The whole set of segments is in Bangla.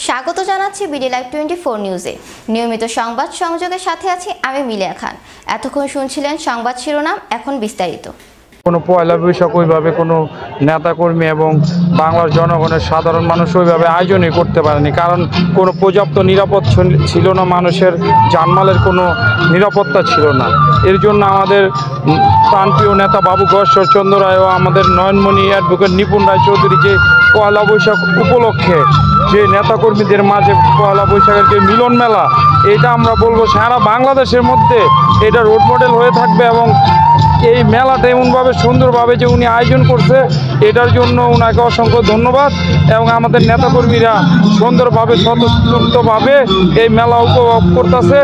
স্বাগত জানাচ্ছি বিডি লাইভ 24 নিউজে। নিয়মিত সংবাদ সংযোগের সাথে আছি আমি মিলিয়া খান। এতক্ষণ শুনছিলেন সংবাদ শিরোনাম, এখন বিস্তারিত। কোনো পয়লা বৈশাখ ওইভাবে কোনো নেতাকর্মী এবং বাংলার জনগণের সাধারণ মানুষ ওইভাবে আয়োজনই করতে পারেনি, কারণ কোনো পর্যাপ্ত নিরাপদ ছিল না, মানুষের জানমালের কোনো নিরাপত্তা ছিল না। এর জন্য আমাদের প্রাণপ্রিয় নেতা বাবু গয়েশ্বর চন্দ্র রায় ও আমাদের নয়নমণি অ্যাডভোকেট নিপুণ রায় চৌধুরী যে পয়লা বৈশাখ উপলক্ষে যে নেতাকর্মীদের মাঝে পয়লা বৈশাখের যে মিলন মেলা, এটা আমরা বলবো সারা বাংলাদেশের মধ্যে এটা রোড মডেল হয়ে থাকবে। এবং এই মেলাটা এমনভাবে সুন্দরভাবে যে উনি আয়োজন করছে, এটার জন্য ওনাকে অসংখ্য ধন্যবাদ। এবং আমাদের নেতাকর্মীরা সুন্দরভাবে স্বতঃস্ফূর্তভাবে এই মেলা উপভোগ করতেছে,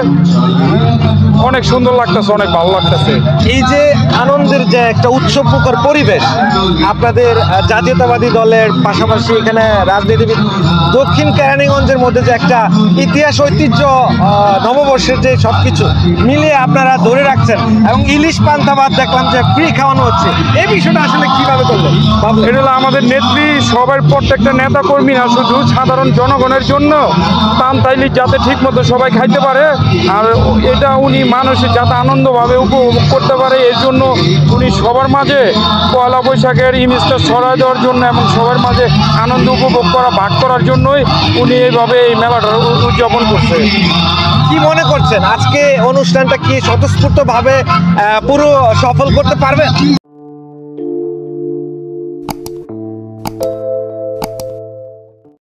অনেক সুন্দর লাগতেছে, অনেক ভালো লাগতেছে। এই যে আনন্দের যে একটা উৎসবমুখর পরিবেশ, আপনাদের জাতীয়তাবাদী দলের পাশাপাশি এখানে রাজনীতিবিদ দক্ষিণ কেরানীগঞ্জের মধ্যে যে একটা ইতিহাস ঐতিহ্য, নববর্ষের যে সব কিছু মিলিয়ে আপনারা ধরে রাখছেন এবং ইলিশ পান্তাভাত দেখলাম যে ফ্রি খাওয়ানো হচ্ছে, এই বিষয়টা আসলে কিভাবে করলেন? এটা হলো আমাদের নেত্রী, সবার প্রত্যেকটা নেতা কর্মী না, শুধু সাধারণ জনগণের জন্য পান্তা ইলিশ যাতে ঠিক মতো সবাই খাইতে পারে, আর এটা উনি মানুষের যাতে আনন্দভাবে উপভোগ করতে পারে, এর জন্য উনি সবার মাঝে পয়লা বৈশাখের ইমেজটা ছড়ায় দেওয়ার জন্য এবং সবার মাঝে আনন্দ উপভোগ করা, ভাগ করার জন্যই উনি এইভাবে এই মেলাটা উদযাপন করছে। কি মনে করছেন আজকে অনুষ্ঠানটা কি স্বতঃস্ফূর্তভাবে পুরো সফল করতে পারবে?